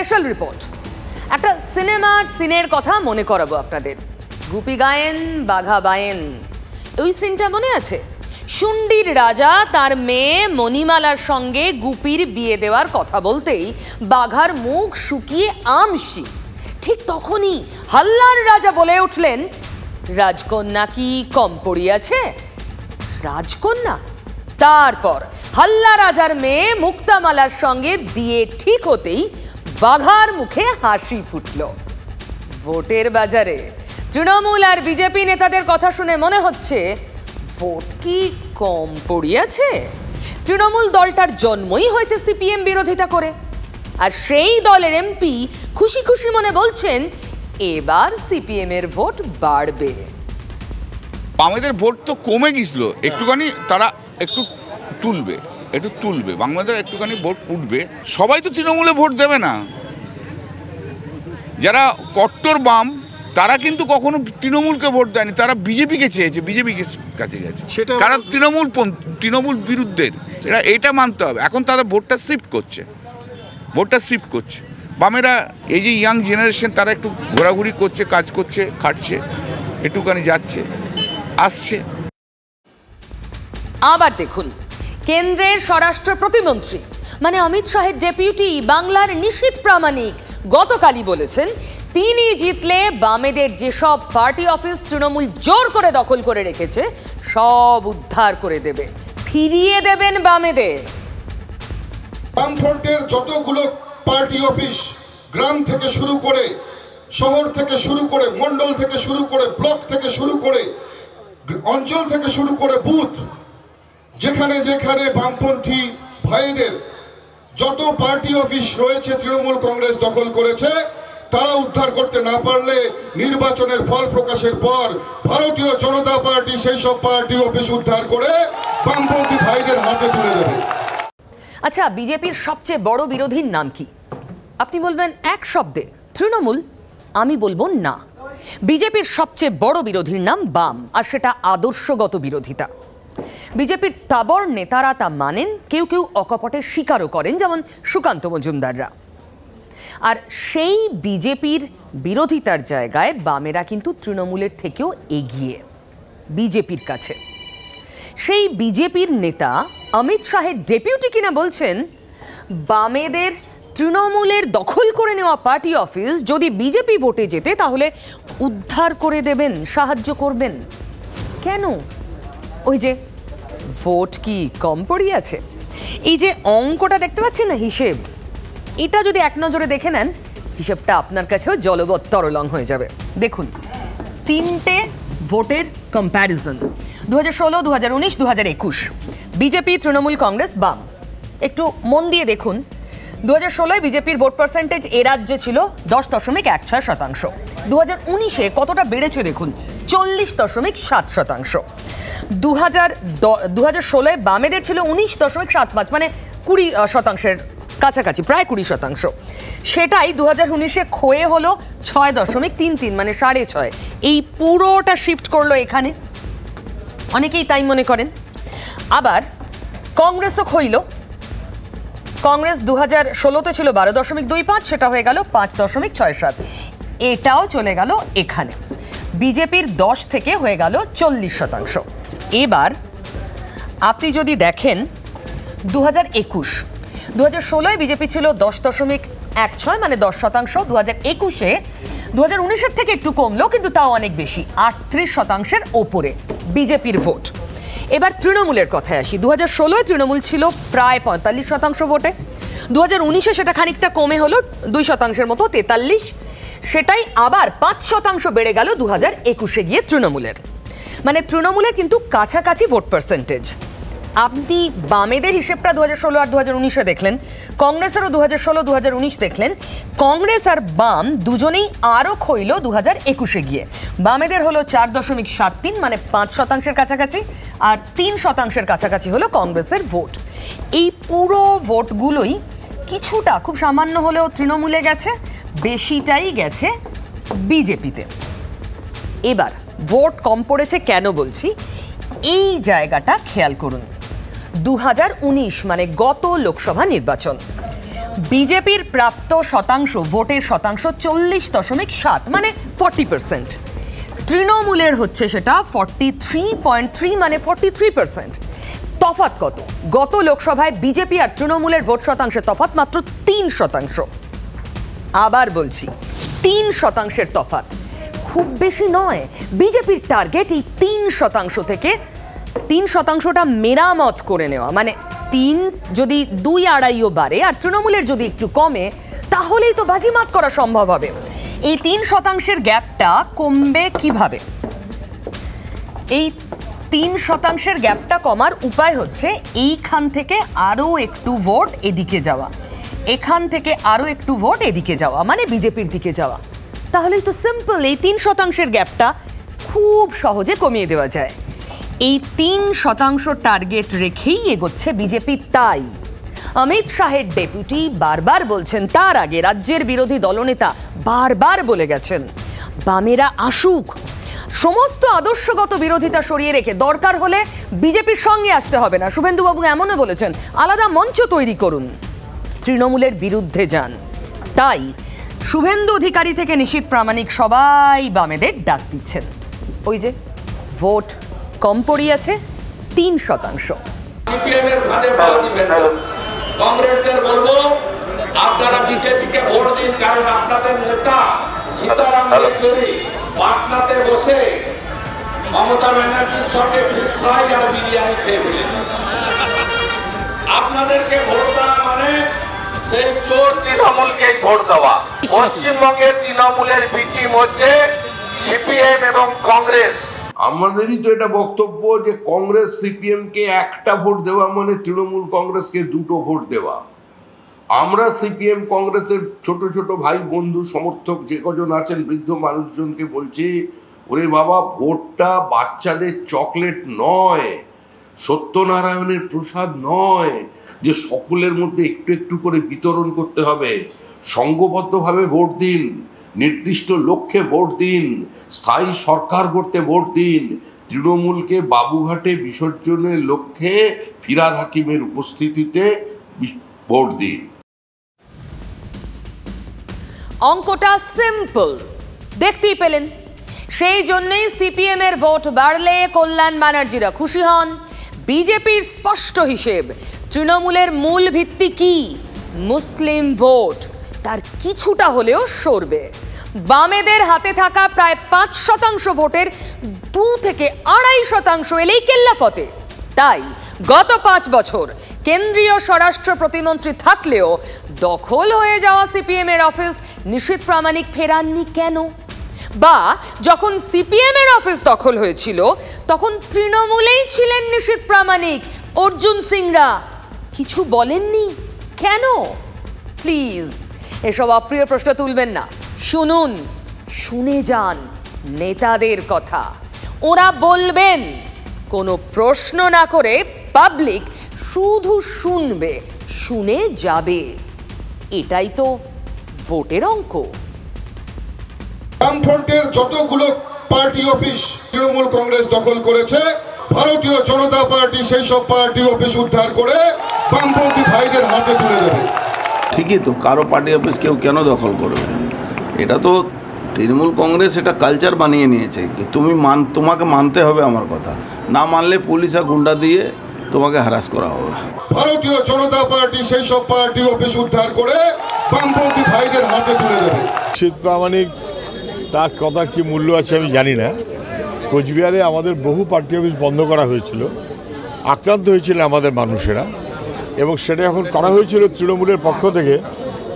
Special report. একটা সিনেমার সিনের কথা মনে করাবো আপনাদের। গুপি গায়েন বাঘা বায়েন, ওই সিনটা মনে আছে? শুন্ডির রাজা তার মেয়ে মণিমালার সঙ্গে গুপির বিয়ে দেওয়ার কথা বলতেই বাঘার মুখ শুকিয়ে আমসি। ঠিক তখনই হাল্লার রাজা বলে উঠলেন, রাজকন্যা কি কম পড়িয়াছে? রাজকন্যা? তারপর হাল্লা রাজার মেয়ে মুক্তামালার সঙ্গে বিয়ে ঠিক হতেই বাঘার মুখে হাসি ফুটল। ভোটের বাজারে তৃণমূল আর বিজেপি নেতাদের কথা শুনে মনে হচ্ছে ভোট কি কম পড়িয়াছে? তৃণমূল দলটার জন্মই হয়েছে সিপিএম বিরোধিতা করে, আর সেই দলের এমপি খুশি খুশি মনে বলছেন এবার সিপিএম এর ভোট বাড়বে। বামেদের ভোট তো কমে গেছিল, একটুখানি তারা একটু তুলবে বাংলাদেশ, একটুখানি ভোট উঠবে। সবাই তো তৃণমূলে ভোট দেবে না। যারা কট্টর বাম তারা কিন্তু কখনো তৃণমূলকে ভোট দেয়নি, তারা বিজেপিকে চেয়েছে, বিজেপির কাছে গেছে, তারা তৃণমূল বিরুদ্ধের। এটা মানতে হবে। এখন তারা ভোটটা শিফট করছে। বামেরা এই যে ইয়াং জেনারেশন, তারা একটু ঘোরাঘুরি করছে, কাজ করছে, খাটছে, একটুখানি যাচ্ছে আসছে। আবার দেখুন, কেন্দ্রের স্বরাষ্ট্র প্রতিমন্ত্রী মানে অমিত শাহের ডেপুটি বাংলার নিশীথ প্রামাণিক গতকালই বলেছেন তিনি জিতলে বামেদের যেসব পার্টি অফিস তৃণমূল জোর করে দখল করে রেখেছে সব উদ্ধার করে দেবে, ফিরিয়ে দেবেন বামেদের। বামফ্রন্টের যতগুলো পার্টি অফিস, গ্রাম থেকে শুরু করে, শহর থেকে শুরু করে, মন্ডল থেকে শুরু করে, ব্লক থেকে শুরু করে, অঞ্চল থেকে শুরু করে বুথ, যেখানে যেখানে বামপন্থী ভাইদের যত পার্টি অফিস রয়েছে তৃণমূল কংগ্রেস দখল করেছে, তারা উদ্ধার করতে না পারলে নির্বাচনের ফল প্রকাশের পর ভারতীয় জনতা পার্টি সেই সব পার্টি অফিস উদ্ধার করে বামপন্থী ভাইদের হাতে তুলে দেবে। আচ্ছা, বিজেপির সবচেয়ে বড় বিরোধীর নাম কি? আপনি বলবেন এক শব্দে তৃণমূল। আমি বলবো না, বিজেপির সবচেয়ে বড় বিরোধীর নাম বাম, আর সেটা আদর্শগত বিরোধিতা। বিজেপির তাবড় নেতারা তা মানেন, কেউ কেউ অকপটে স্বীকারও করেন, যেমন সুকান্ত মজুমদাররা। আর সেই বিজেপির বিরোধিতার জায়গায় বামেরা কিন্তু তৃণমূলের থেকেও এগিয়ে বিজেপির কাছে। সেই বিজেপির নেতা অমিত শাহের ডেপুটি কিনা বলছেন বামেদের তৃণমূলের দখল করে নেওয়া পার্টি অফিস যদি বিজেপি ভোটে যেতে তাহলে উদ্ধার করে দেবেন, সাহায্য করবেন। কেন? ওই যে ভোট কি কম পড়িয়াছে, এই যে অঙ্কটা দেখতে পাচ্ছেন না, হিসেব, এটা যদি এক নজরে দেখে নেন হিসেবটা আপনার কাছেও জলবৎ তরলং হয়ে যাবে। দেখুন, তিনটে ভোটের কম্প্যারিজন, 2016, 2019, 2021, বিজেপি, তৃণমূল কংগ্রেস, বাম। একটু মন দিয়ে দেখুন, 2016 বিজেপির ভোট পার্সেন্টেজ এ রাজ্যে ছিল 10.16%। 2019-এ কতটা বেড়েছে দেখুন, 40.7%। 2016-এ বামেদের ছিল 19.75, মানে 20% কাছাকাছি, প্রায় 20%। সেটাই 2019-এ ক্ষয়ে হলো 6.33, মানে 6.5। এই পুরোটা শিফট করলো এখানে, অনেকেই তাই মনে করেন। আবার কংগ্রেসও ক্ষইল। কংগ্রেস 2016-তে ছিল 12.25, সেটা হয়ে গেল 5.67। এটাও চলে গেল এখানে। বিজেপির 10 থেকে হয়ে গেল 40%। এবার আপনি যদি দেখেন 2016-এ বিজেপি ছিল 10.16, মানে 10%। 2021-এ 2019-এর থেকে একটু কমলো, কিন্তু তাও অনেক বেশি, 38%-এর ওপরে বিজেপির ভোট। এবার তৃণমূলের কথায় আসি। 2016-এ তৃণমূল ছিল প্রায় 45% ভোটে। 2019-এ সেটা খানিকটা কমে হলো 2%-এর মতো, 43। সেটাই আবার 5% বেড়ে গেল 2021-এ গিয়ে তৃণমূলের। মানে তৃণমূলের কিন্তু কাছাকাছি ভোট পার্সেন্টেজ। আপনি বামেদের হিসেবটা 2016 আর 2019-এ দেখলেন, কংগ্রেসেরও 2016, 2019 দেখলেন। কংগ্রেস আর বাম দুজনেই আরও ক্ষইল 2021-এ গিয়ে। বামেদের হলো 4.73, মানে 5%-এর কাছাকাছি, আর 3%-এর কাছাকাছি হলো কংগ্রেসের ভোট। এই পুরো ভোটগুলোই কিছুটা, খুব সামান্য হলেও তৃণমূলে গেছে, বেশিটাই গেছে বিজেপিতে। এবার ভোট কম পড়েছে কেন বলছি, এই জায়গাটা খেয়াল করুন। 2019 মানে গত লোকসভা নির্বাচন, বিজেপির প্রাপ্ত শতাংশ, ভোটের শতাংশ 40.7, মানে 40%। তৃণমূলের হচ্ছে সেটা 43.3, মানে 43%। তফাৎ কত? গত লোকসভায় বিজেপি আর তৃণমূলের ভোট শতাংশের তফাৎ মাত্র 3%। আবার বলছি, 3% তফাৎ, খুব বেশি নয়। বিজেপির টার্গেট এই 3% থেকে 3%টা মেরামত করে নেওয়া, মানে 3 যদি 2-2.5 বাড়ে আর তৃণমূলের যদি একটু কমে, তাহলেই তো বাজিমাত করা সম্ভব হবে। এই 3% গ্যাপটা কমবে কিভাবে? এই 3% গ্যাপটা কমার উপায় হচ্ছে এইখান থেকে আরও একটু ভোট এদিকে যাওয়া, এখান থেকে আরও একটু ভোট এদিকে যাওয়া, মানে বিজেপির দিকে যাওয়া। তাহলেই তো সিম্পল, এই 3% গ্যাপটা খুব সহজে কমিয়ে দেওয়া যায়। এই 3% টার্গেট রেখেই এগোচ্ছে বিজেপি। তাই অমিত শাহের ডেপুটি বারবার বলছেন, তার আগে রাজ্যের বিরোধী দলনেতা বারবার বলে গেছেন, বামেরা আসুক, সমস্ত আদর্শগত বিরোধিতা সরিয়ে রেখে দরকার হলে বিজেপির সঙ্গে আসতে হবে না। শুভেন্দুবাবু এমনও বলেছেন, আলাদা মঞ্চ তৈরি করুন, তৃণমূলের বিরুদ্ধে যান। তাই শুভেন্দু অধিকারী থেকে নিশীথ প্রামাণিক সবাই বামেদের ডাক দিচ্ছেন। ওই যে ভোট কম পড়িয়াছে 3%। কংগ্রেসদের বলবো, আপনারা বিজেপিকে ভোট দিন, কারণ আপনাদের নেতা সীতারাম ইয়েচুরি পাটনাতে বসে মমতা ব্যানার্জির সঙ্গে ফিশ ফ্রাই আর বিরিয়ানি খেয়ে ফেলেছে। আপনাদেরকে ভোট দেওয়া মানে সেই চোর তৃণমূলকে ভোট দেওয়া। পশ্চিমবঙ্গের তৃণমূলের বি টিম হচ্ছে সিপিএম এবং কংগ্রেস। আমাদেরই তো এটা বক্তব্য যে কংগ্রেস সিপিএম কে একটা ভোট দেওয়া মানে তৃণমূল কংগ্রেসকে 2টো ভোট দেওয়া। আমরা সিপিএম কংগ্রেসের ছোট ছোট ভাই বন্ধু সমর্থক যে কজন আছেন, বৃদ্ধ মানুষজনকে বলছি, ওরে বাবা, ভোটটা বাচ্চাদের চকলেট নয়, সত্যনারায়ণের প্রসাদ নয় যে সকলের মধ্যে একটু একটু করে বিতরণ করতে হবে। সংঘবদ্ধভাবে ভোট দিন, নির্দিষ্ট লক্ষ্যে ভোট দিন, স্থায়ী সরকার করতে ভোট দিন, তৃণমূলকে বাবুঘাটে বিসর্জনের লক্ষ্যে ফিরহাদ হাকিমের উপস্থিতিতে ভোট দিন। অঙ্কটা সিম্পল, দেখতেই পেলেন। সেই জন্যই সিপিএম এর ভোট বাড়লে কল্যাণ ব্যানার্জিরা খুশি হন। বিজেপির স্পষ্ট হিসেব, তৃণমূলের মূল ভিত্তি কি? মুসলিম ভোট, তার কিছুটা হলেও সরবে। বামেদের হাতে থাকা প্রায় 5% ভোটের 2 থেকে 2.5% এলেই কেল্লাফতে। তাই গত 5 বছর কেন্দ্রীয় স্বরাষ্ট্র প্রতিমন্ত্রী থাকলেও দখল হয়ে যাওয়া সিপিএম এর অফিস নিশীথ প্রামাণিক ফেরাননি কেন? বা যখন সিপিএম এর অফিস দখল হয়েছিল তখন তৃণমূলেই ছিলেন নিশীথ প্রামাণিক, অর্জুন সিংরা, কিছু বলেননি কেন? প্লিজ এসব অপ্রিয় প্রশ্ন তুলবেন না, শুনুন, শুনে যান নেতাদের কথা। ওরা বলবেন, কোনো প্রশ্ন না করে পাবলিক শুধু শুনবে, শুনে যাবে। এটাই তো ভোটের অঙ্ক। বামফ্রন্টের যতগুলো পার্টি অফিস তৃণমূল কংগ্রেস দখল করেছে, ভারতীয় জনতা পার্টি সেই সব পার্টি অফিস উদ্ধার করে বামপন্থী ভাইদের হাতে তুলে দেবে। ঠিকই তো, কারো পার্টি অফিস কেউ কেন দখল করবে? এটা তো তৃণমূল কংগ্রেস এটা কালচার বানিয়ে নিয়েছে কি তোমাকে মানতে হবে আমার কথা, না মানলে পুলিশ আর গুন্ডা দিয়ে তোমাকে হ্যারাস করা হবে। ভারতীয় জনতা পার্টি সেই সব পার্টি অফিস উদ্ধার করে বামপন্থী ভাইদের হাতে তুলে দেবে। নিশীথ প্রামাণিক তার কথা কি মূল্য আছে আমি জানি না। কোচবিহারে আমাদের বহু পার্টি অফিস বন্ধ করা হয়েছিল, আক্রান্ত হয়েছিল আমাদের মানুষেরা, এবং সেটা যখন করা হয়েছিল তৃণমূলের পক্ষ থেকে,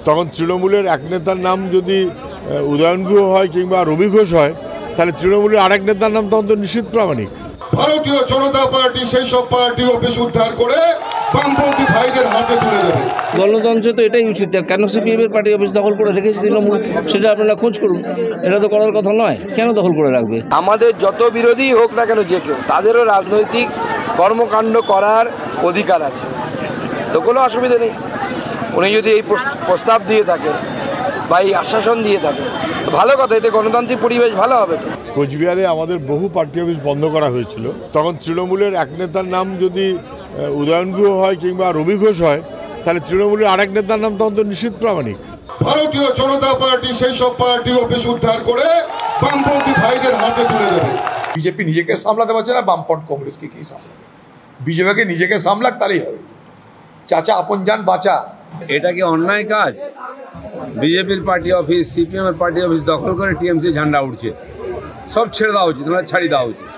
তখন তৃণমূলের এক নেতার নাম যদি উদয়ন গুহ হয় কিংবা রবি ঘোষ হয়, তাহলে তৃণমূলের আরেক নেতার নাম তখন তো নিশীথ প্রামাণিক। ভারতীয় জনতা পার্টি সেই সব পার্টি অফিস উদ্ধার করে বামপন্থী ভাইদের হাতে তুলে দেবে। গণতন্ত্র তো এটাই উচিত, কেন সিপিএম এর পার্টি অফিস দখল করে রেখেছে তৃণমূল, সেটা আপনারা খোঁজ করুন। এটা তো করার কথা নয়, কেন দখল করে রাখবে? আমাদের যত বিরোধী হোক না কেন যে কেউ, তাদেরও রাজনৈতিক কর্মকাণ্ড করার অধিকার আছে, তো কোনো অসুবিধা নেই। উনি যদি এই প্রস্তাব দিয়ে থাকেন বা এই আশ্বাসন দিয়ে থাকেন, ভালো কথা, এতে গণতান্ত্রিক পরিবেশ ভালো হবে। কোচবিহারে আমাদের বহু পার্টি অফিস বন্ধ করা হয়েছিল, তখন তৃণমূলের এক নেতার নাম যদি উদয়ন গুহ হয় কিংবা রবি ঘোষ হয়, তাহলে তৃণমূলের আরেক নেতার নাম তখন তো নিশীথ প্রামাণিক। ভারতীয় জনতা পার্টি সেই সব পার্টি অফিস উদ্ধার করে বামপন্থী ভাইদের হাতে তুলে দেবে। বিজেপি নিজেকে সামলাতে পারছে না, বামপন্থ কংগ্রেসকে কি সামলাবে? বিজেপিকে নিজেকে সামলাক তাহলেই হবে। চাচা আপন যান বাঁচা। এটা কি অন্যায় কাজ? বিজেপির পার্টি অফিস, সিপিএমের পার্টি অফিস দখল করে টিএমসি ঝান্ডা উঠছে। সব ছেড়ে দেওয়া উচিত, তোমরা ছাড়িয়ে দেওয়া উচিত।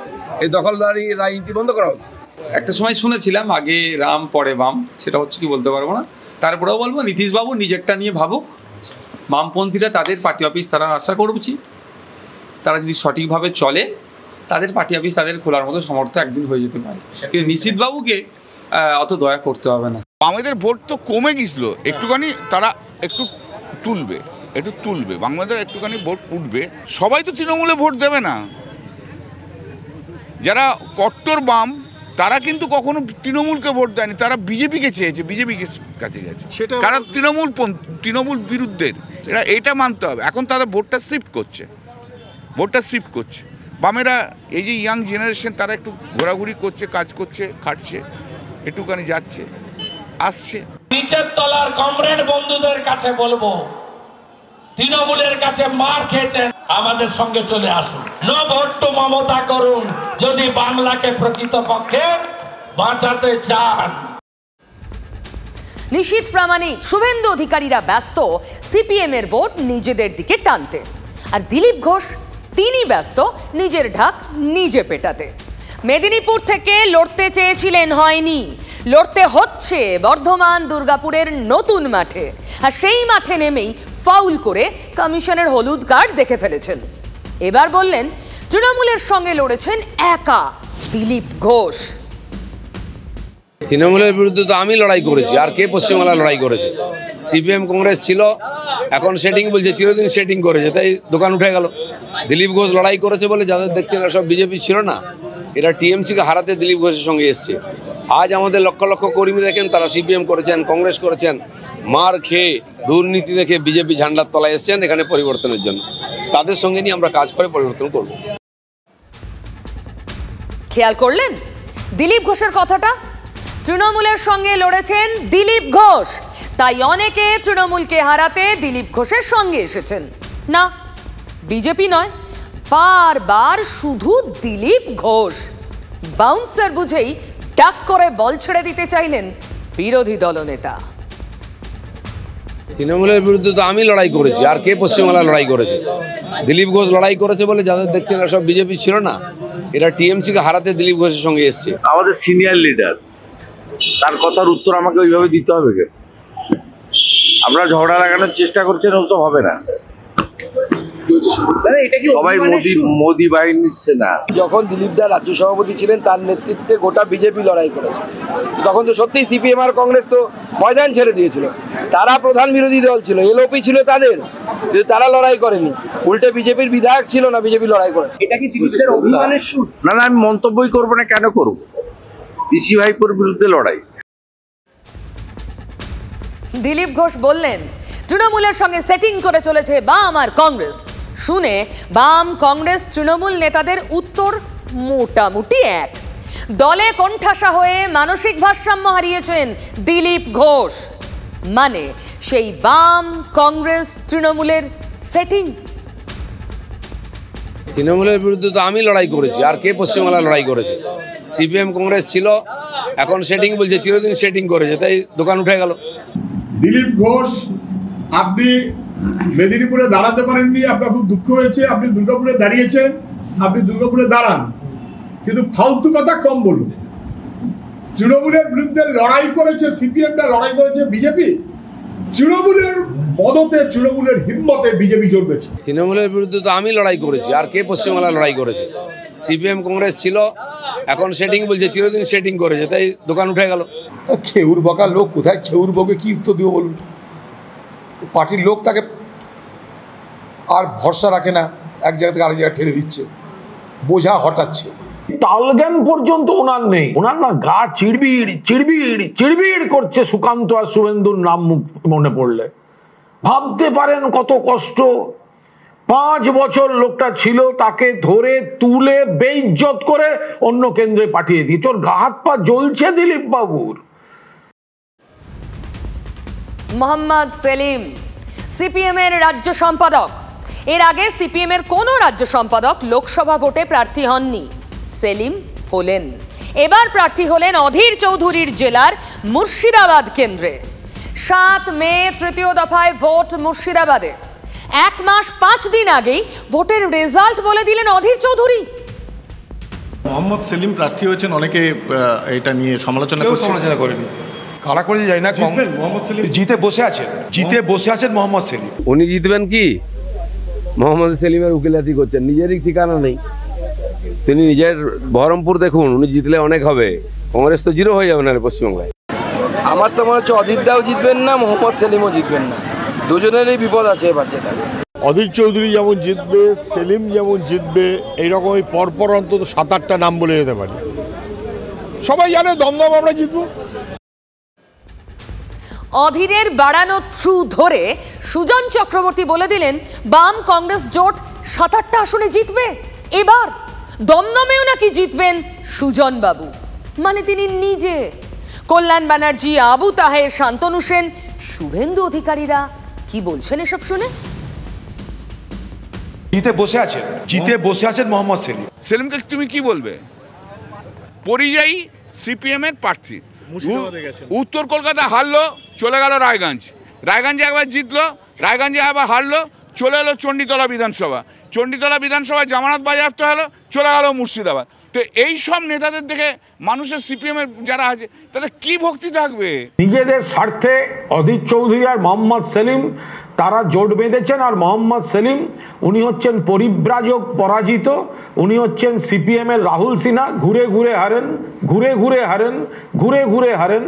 এই দখলদারি রাজনীতি বন্ধ করা উচিত। একটা সময় শুনেছিলাম আগে রাম পরে বাম, সেটা হচ্ছে কি বলতে পারবো না। তারপরেও বলবো নীতিশবাবু নিজেরটা নিয়ে ভাবুক, বামপন্থীরা তাদের পার্টি অফিস তারা আশা করছি তারা যদি সঠিকভাবে চলে তাদের পার্টি অফিস তাদের খোলার মতো সমর্থ একদিন হয়ে যেতে পারে, কিন্তু নিশীথবাবুকে অত দয়া করতে হবে না। আমাদের ভোট তো কমে গেছিল, একটুখানি তারা একটু তুলবে বাংলাদেশ, একটুখানি ভোট উঠবে। সবাই তো তৃণমূলে ভোট দেবে না। যারা কট্টর বাম তারা কিন্তু কখনো তৃণমূলকে ভোট দেয়নি, তারা বিজেপিকে চেয়েছে, বিজেপির কাছে গেছে। কারণ তৃণমূল বিরুদ্ধের এটা মানতে হবে। এখন তারা ভোটটা শিফট করছে। বামেরা এই যে ইয়াং জেনারেশন তারা একটু ঘোরাঘুরি করছে, কাজ করছে, খাটছে, একটুখানি যাচ্ছে আসছে। নিচের তলার কমরেড বন্ধুদের কাছে বলবো, তৃণমূলের কাছে মার খেয়েছেন, আমাদের সঙ্গে চলে আসুন, নো ভোট টু মমতা করুন যদি বাংলাকে প্রকৃতপক্ষে বাঁচাতে চান। নিশীথ প্রামাণিক, শুভেন্দু অধিকারীরা ব্যস্ত সিপিএম এর ভোট নিজেদের দিকে টানতে, আর দিলীপ ঘোষ তিনি ব্যস্ত নিজের ঢাক নিজে পেটাতে। মেদিনীপুর থেকে লড়তে চেয়েছিলেন, হয়নি, লড়তে হচ্ছে বর্ধমান দুর্গাপুরের নতুন মাঠে। আর সেই মাঠে নেমেই ফাউল করে কমিশনের হলুদ কার্ড দেখে ফেলেছেন। এবার বললেন তৃণমূলের সঙ্গে লড়েছেন একা দিলীপ ঘোষ। তৃণমূলের বিরুদ্ধে তো আমি লড়াই করেছি, আর কে পশ্চিমবাংলা লড়াই করেছে? সিপিএম কংগ্রেস ছিল, এখন সেটিং বলছে, চিরদিন সেটিং করেছে, তাই দোকান উঠে গেল। দিলীপ ঘোষ লড়াই করেছে বলে যাদের দেখছেন এরা সব বিজেপি ছিল না, এরা টিএমসিকে হারাতে দিলীপ ঘোষের সঙ্গে এসছে। আজ আমাদের লক্ষ লক্ষ কর্মী দেখেন, তারা সিপিএম করেছেন, কংগ্রেস করেছেন, মার খেয়ে দুর্নীতি দেখে বিজেপি ঝান্ডার তলায় এসছেন এখানে পরিবর্তনের জন্য। তাদের সঙ্গে নিয়ে আমরা কাজ করে পরিবর্তন করব। খেয়াল করলেন দিলীপ ঘোষের কথাটা? তৃণমূলের সঙ্গে লড়েছেন দিলীপ ঘোষ, তাই অনেকে তৃণমূলকে হারাতে দিলীপ ঘোষের সঙ্গে এসেছেন। না, বিজেপি নয়, বারবার শুধু দিলীপ ঘোষ। বাউন্সার বুঝেই ডাক করে বল ছেড়ে দিতে চাইলেন বিরোধী দলনেতা। তৃণমূলের বিরুদ্ধে তো আমি লড়াই করেছি, আর কে পশ্চিমবাংলা লড়াই করেছে? দিলীপ ঘোষ লড়াই করেছে বলে যাদের দেখছেন এরা সব বিজেপি ছিল না, এরা টিএমসিকে হারাতে দিলীপ ঘোষের সঙ্গে এসছে। আমাদের সিনিয়র লিডার, তার কথার উত্তর আমাকে ওইভাবে দিতে হবে কেন? আমরা ঝগড়া লাগানোর চেষ্টা করছেন, ওসব হবে না। সবাই মোদি বাহিনী নিচ্ছে না। যখন দিলীপ দা রাজ্য সভাপতি ছিলেন তার নেতৃত্বে গোটা বিজেপি লড়াই করেছে, তখন তো সত্যিই সিপিএম আর কংগ্রেস তো ময়দান ছেড়ে দিয়েছিল। তারা প্রধান বিরোধী দল ছিল, এলওপি ছিল তাদের, কিন্তু তারা লড়াই করেনি। উল্টে বিজেপির বিধায়ক ছিল না, বিজেপি লড়াই করেছে। এটা কি দিলীপদের অভিমানের সুর? না, আমি মন্তব্যই করবো না, কেন করবো? পিসি ভাইপোর বিরুদ্ধে লড়াই। দিলীপ ঘোষ বললেন তৃণমূলের সঙ্গে সেটিং করে চলেছে বাম আর কংগ্রেস। শুনে বাম, কংগ্রেস, তৃণমূল নেতাদের উত্তর মোটামুটি এক। দলে কোণঠাসা হয়ে মানসিক ভারসাম্য হারিয়েছেন দিলীপ ঘোষ। মানে সেই বাম, কংগ্রেস, তৃণমূলের সেটিং। তৃণমূলের বিরুদ্ধে তো আমি লড়াই করেছি, আর কে পশ্চিমবাংলা লড়াই করেছে? সিপিএম কংগ্রেস ছিল, এখন সেটিং বলছে, চিরদিন সেটিং করেছে, তাই দোকান উঠে গেল। দিলীপ ঘোষ, আপনি মেদিনীপুরে দাঁড়াতে পারেননি, আপনার খুব দুঃখ হয়েছে, আপনি দুর্গাপুরে দাঁড়িয়েছেন, আপনি দুর্গাপুরে দাঁড়ান, কিন্তু ফালতু কথা কম বলুন। তৃণমূলের বিরুদ্ধে লড়াই করেছে সিপিএমটা, লড়াই করেছে বিজেপি। তৃণমূলের মদতে, তৃণমূলের হিম্মতে বিজেপি জন্মেছে। তৃণমূলের বিরুদ্ধে তো আমি লড়াই করেছি, আর কে পশ্চিমবাংলা লড়াই করেছে? সিপিএম কংগ্রেস ছিল, এখন সেটিং বলছে, চিরদিন সেটিং করেছে, তাই দোকান উঠে গেল। খেউর বকা লোক কোথায়, খেউর বকে কি উত্তর দিব বলুন? পার্টির লোক তাকে আর ভরসা রাখে না, এক জায়গা থেকে আরেক জায়গায় ঠেলে দিচ্ছে, বোঝা হটাচ্ছে। তালজ্ঞান পর্যন্ত ওনার নেই, ওনার না গা চিড়বিড় চিড়বিড় চিড়বিড় করছে সুকান্ত আর শুভেন্দুর নাম মনে পড়লে। ভাবতে পারেন কত কষ্ট। 5 বছর লোকটা ছিল, তাকে ধরে তুলে বেইজ্জত করে অন্য কেন্দ্রে পাঠিয়ে দিয়েছে। ওর গা হাত পা জ্বলছে দিলীপ বাবুর। মোহাম্মদ সেলিম সিপিএম এর রাজ্য সম্পাদক। এর আগে সিপিএম এর কোনো রাজ্য সম্পাদক লোকসভা ভোটে প্রার্থী হননি, সেলিম হলেন। এবার প্রার্থী হলেন অধীর চৌধুরীর জেলার মুর্শিদাবাদ কেন্দ্রে। 7 মে তৃতীয় দফায় ভোট মুর্শিদাবাদে। 1 মাস 5 দিন আগেই ভোটের রেজাল্ট বলে দিলেন অধীর চৌধুরী। মোহাম্মদ সেলিম প্রার্থী হয়েছেন, অনেকে এটা নিয়ে সমালোচনা করেনি। কারা করে যায় না, মোহাম্মদ সেলিম জিতে বসে আছেন মোহাম্মদ সেলিম। উনি জিতবেন কি? মোহাম্মদ সেলিমের উকিলাতি করছেন, নিজেরই ঠিকানা নেই। তিনি নিজের বহরমপুর দেখুন, উনি জিতলে অনেক হবে, কংগ্রেস তো 0 হয়ে যাবে না পশ্চিমবাংলায়। আমার তো মনে হচ্ছে অজিত দাও জিতবেন না, মোহাম্মদ সেলিমও জিতবেন না, দুজনেরই বিপদ আছে এবার। যেটা অধীর চৌধুরী যেমন জিতবে, সেলিম যেমন জিতবে, এইরকমই পরপর অন্তত 7-8টা নাম বলে যেতে পারি। সবাই জানে দমদম আমরা জিতবো। অধীরের বাড়ানো থ্রু ধরে সুজন চক্রবর্তী বলে দিলেন বাম কংগ্রেস জোট 7-8টা আসনে জিতবে। এবার দমদমেও নাকি জিতবেন সুজন বাবু, মানে তিনি নিজে। কল্যাণ ব্যানার্জি, আবু তাহের, শান্তনু সেন, শুভেন্দু অধিকারীরা কি বলছেন এসব শুনে? জিতে বসে আছেন মোহাম্মদ সেলিম। সেলিমকে তুমি কি বলবে? পরিযায়ী সিপিএম এর প্রার্থী, উত্তর কলকাতা হারলো, চলে গেল রায়গঞ্জ, রায়গঞ্জে একবার জিতলো, রায়গঞ্জে আবার হারলো, চলে এলো চণ্ডীতলা বিধানসভা, চণ্ডীতলা বিধানসভায় জামানত বাজেয়াপ্ত হলো, চলে গেল মুর্শিদাবাদ। তো এই সব নেতাদের দেখে মানুষের সিপিএম এর যারা আছে তাদের কি ভক্তি থাকবে? নিজেদের স্বার্থে অধীর চৌধুরী আর মোহাম্মদ সেলিম তারা জোট বেঁধেছেন। আর মোহাম্মদ সেলিম উনি হচ্ছেন পরিব্রাজক, পরাজিত। উনি হচ্ছেন সিপিএম এর রাহুল সিনহা, ঘুরে ঘুরে হারেন।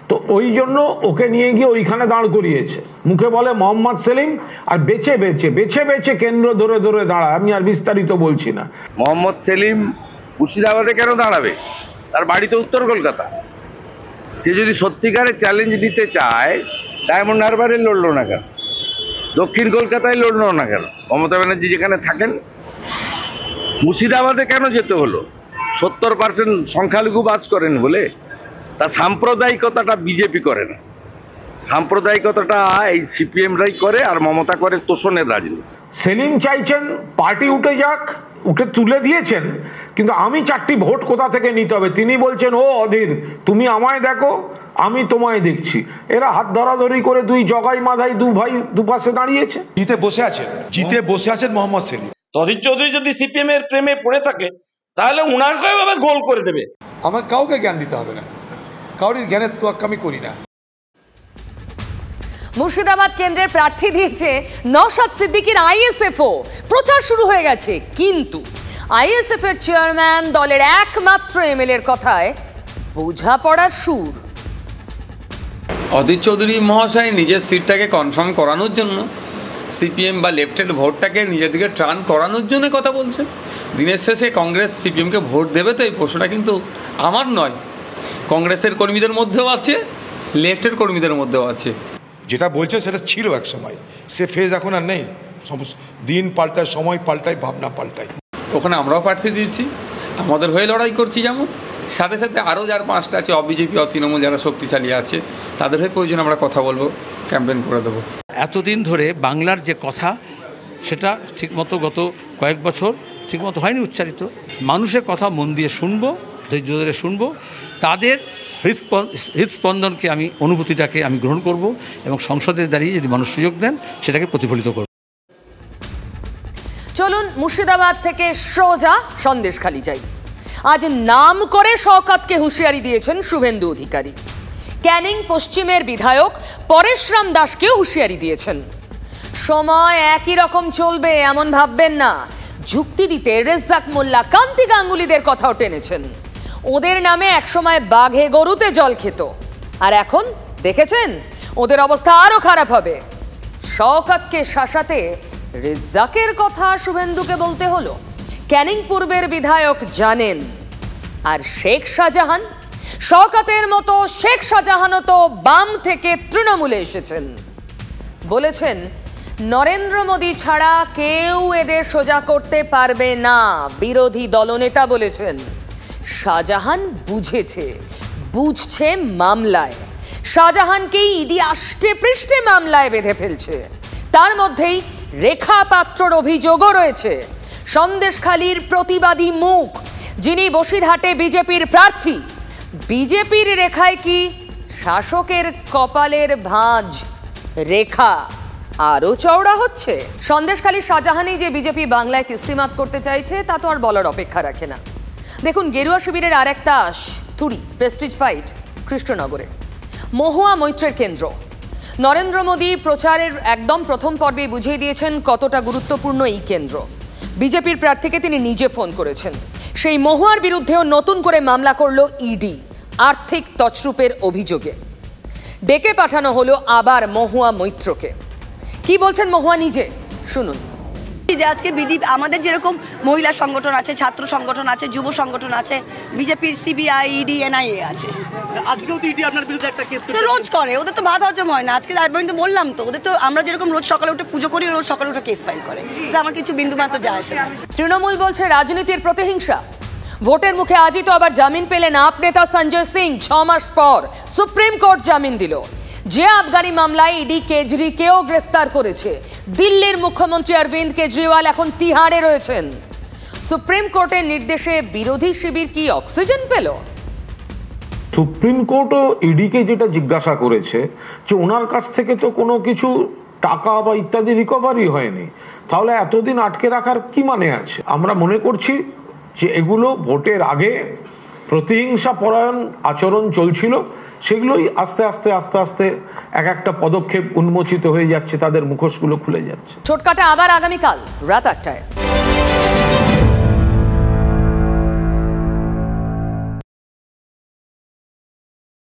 তো ওই জন্য ওকে নিয়ে গিয়ে ওইখানে দাঁড় করিয়েছে। মুখে বলে মোহাম্মদ সেলিম, আর বেছে বেছে কেন্দ্র ধরে দাঁড়ায়। আমি আর বিস্তারিত বলছি না। মোহাম্মদ সেলিম মুর্শিদাবাদে কেন দাঁড়াবে? তার বাড়ি তো উত্তর কলকাতা। সে যদি সত্যিকারে চ্যালেঞ্জ নিতে চায়, ডায়মন্ড হারবারে লড়লো না কেন? দক্ষিণ কলকাতায় লড়লো না কেন? মমতা ব্যানার্জি যেখানে থাকেন। মুর্শিদাবাদে কেন যেতে হলো? 70% সংখ্যালঘু বাস করেন বলে। তা সাম্প্রদায়িকতাটা বিজেপি করে না, সাম্প্রদায়িকতাটা এই সিপিএমরাই করে, আর মমতা করে তোষণের রাজনীতি। সেলিম চাইছেন পার্টি উঠে যাক, উঠে তুলে দিয়েছেন, কিন্তু আমি 4টি ভোট কোথা থেকে নিতে হবে তিনি বলছেন, ও অধীর তুমি আমায় দেখো, আমি তোমায় দেখছি। এরা হাত ধরাধরি করে দুই জগাই মাধাই, দু ভাই দুপাশে দাঁড়িয়েছে। জিতে বসে আছেন মোহাম্মদ সেলিম। অধীর চৌধুরী যদি সিপিএম এর প্রেমে পড়ে থাকে তাহলে উনাকে আবার গোল করে দেবে। আমার কাউকে জ্ঞান দিতে হবে না, কাউরির জ্ঞানের তোয়াক্কা আমি করি না। মুর্শিদাবাদ কেন্দ্রের প্রার্থী দিয়েছে নওশাদ সিদ্দিকীর আইএসএফও। প্রচার শুরু হয়ে গেছে, কিন্তু আইএসএফ এর চেয়ারম্যান দলের একমাত্র এমএলএর কথায় বোঝাপড়ার সুর। অধীর চৌধুরী মহাশয় নিজের সিটটাকে কনফার্ম করানোর জন্য, সিপিএম বা লেফটের ভোটটাকে নিজের দিকে টার্ন করানোর জন্য কথা বলছেন। দিনের শেষে কংগ্রেস সিপিএমকে ভোট দেবে তো, এই প্রশ্নটা কিন্তু আমার নয়, কংগ্রেসের কর্মীদের মধ্যেও আছে, লেফটের কর্মীদের মধ্যেও আছে। যেটা বলছে সেটা ছিল এক সময়, সে ফেজ এখন আর নেই। দিন পাল্টায়, সময় পাল্টায়, ভাবনা পাল্টায়। ওখানে আমরাও প্রার্থী দিয়েছি, আমাদের হয়ে লড়াই করছি, যেমন সাথে সাথে আরও যার 5টা আছে অবিজেপি, তৃণমূল যারা শক্তিশালী আছে, তাদের হয়ে প্রয়োজন আমরা কথা বলবো, ক্যাম্পেইন করে দেবো। এতদিন ধরে বাংলার যে কথা, সেটা ঠিকমতো গত কয়েক বছর ঠিকমতো হয়নি উচ্চারিত। মানুষের কথা মন দিয়ে শুনবো, ধৈর্য ধরে শুনবো, তাদের হৃদস্পন্দনকে আমি, অনুভূতিটাকে আমি গ্রহণ করব, এবং সংসদে দাঁড়িয়ে যদি মানুষ সুযোগ দেন সেটাকে প্রতিফলিত করব। চলুন মুর্শিদাবাদ থেকে সোজা সন্দেশখালি যাই। আজ নাম করে শওকতকে হুঁশিয়ারি দিয়েছেন শুভেন্দু অধিকারী। ক্যানিং পশ্চিমের বিধায়ক পরেশরাম দাসকেও হুঁশিয়ারি দিয়েছেন। সময় একই রকম চলবে এমন ভাববেন না। যুক্তি দিতে রেজ্জাক মোল্লা, কান্তি গাঙ্গুলিদের কথাও টেনেছেন। ওদের নামে একসময় বাঘে গরুতে জল খেত, আর এখন দেখেছেন ওদের অবস্থা আরো খারাপ হবে। শওকতকে শাসাতে রেজ্জাকের কথা শুভেন্দুকে বলতে হলো। ক্যানিং পূর্বের বিধায়ক জানেন। আর শেখ শাহজাহান, শওকতের মতো শেখ শাহজাহানও তো বাম থেকে তৃণমূলে এসেছেন। বলেছেন নরেন্দ্র মোদী ছাড়া কেউ এদের সোজা করতে পারবে না। বিরোধী দলনেতা বলেছেন শাহজাহান বুঝছে মামলায়। শাহজাহানকেই ইডি আষ্টে পৃষ্ঠে মামলায় বেঁধে ফেলছে। তার মধ্যেই রেখা পাত্রর অভিযোগও রয়েছে। সন্দেশখালীর প্রতিবাদী মুখ, যিনি বসিরহাটে বিজেপির প্রার্থী। বিজেপির রেখায় কি শাসকের কপালের ভাঁজ রেখা আরো চওড়া হচ্ছে? সন্দেশখালীর শাহজাহানেই যে বিজেপি বাংলায় কিস্তিমাত করতে চাইছে তা তো আর বলার অপেক্ষা রাখে না। দেখুন, গেরুয়া শিবিরের আর একটা তুড়ি প্রেস্টিজ ফাইট কৃষ্ণনগরে, মহুয়া মৈত্রের কেন্দ্র। নরেন্দ্র মোদী প্রচারের একদম প্রথম পর্বে বুঝিয়ে দিয়েছেন কতটা গুরুত্বপূর্ণ এই কেন্দ্র। বিজেপির প্রার্থীকে তিনি নিজে ফোন করেছেন। সেই মহুয়ার বিরুদ্ধেও নতুন করে মামলা করল ইডি আর্থিক তছরূপের অভিযোগে। ডেকে পাঠানো হলো আবার মহুয়া মৈত্রকে। কি বলছেন মহুয়া নিজে, শুনুন। যে আজকে আমাদের যেরকম মহিলা সংগঠন আছে, ছাত্র সংগঠন আছে, যুব সংগঠন আছে, বিজেপির সিবিআই, ইডি, এনআইএ আছে। আজকেও তো ইডি আপনার বিরুদ্ধে একটা কেস তো রোজ করে, ওদের তো ভাত হজম হয় না। আজকে আমি তো বললাম তো, ওদের তো আমরা যেরকম রোজ সকালে উঠে পুজো করি, রোজ সকালে উঠে কেস ফাইল করে, যে আমার কিছু বিন্দু মাত্র যায় আসে না। তৃণমূল বলছে রাজনীতির প্রতিহিংসা। ভোটের মুখে আজই তো আবার জামিন পেলেন আপ নেতা সঞ্জয় সিং। 6 মাস পর সুপ্রিম কোর্ট জামিন দিল। যে আবগারি মামলায় ইডি কেজরিকেও গ্রেফতার করেছে। দিল্লির মুখ্যমন্ত্রী অরবিন্দ কেজরিওয়াল এখন তিহাড়ে রয়েছেন। সুপ্রিম কোর্টের নির্দেশে বিরোধী শিবির কি অক্সিজেন পেল? সুপ্রিম কোর্টও ইডিকে যেটা জিজ্ঞাসা করেছে যে ওনার কাছ থেকে তো কোনো কিছু টাকা বা ইত্যাদি রিকভারি হয়নি, তাহলে এতদিন আটকে রাখার কি মানে আছে? আমরা মনে করছি যে এগুলো ভোটের আগে প্রতিহিংসা পরায়ণ আচরণ চলছিল, সেগুলোই আস্তে আস্তে আস্তে আস্তে এক একটা পদক্ষেপ উন্মোচিত হয়ে যাচ্ছে, তাদের মুখোশগুলো খুলে যাচ্ছে। ছোটকাটা আবার আগামীকাল রাত 8টায়।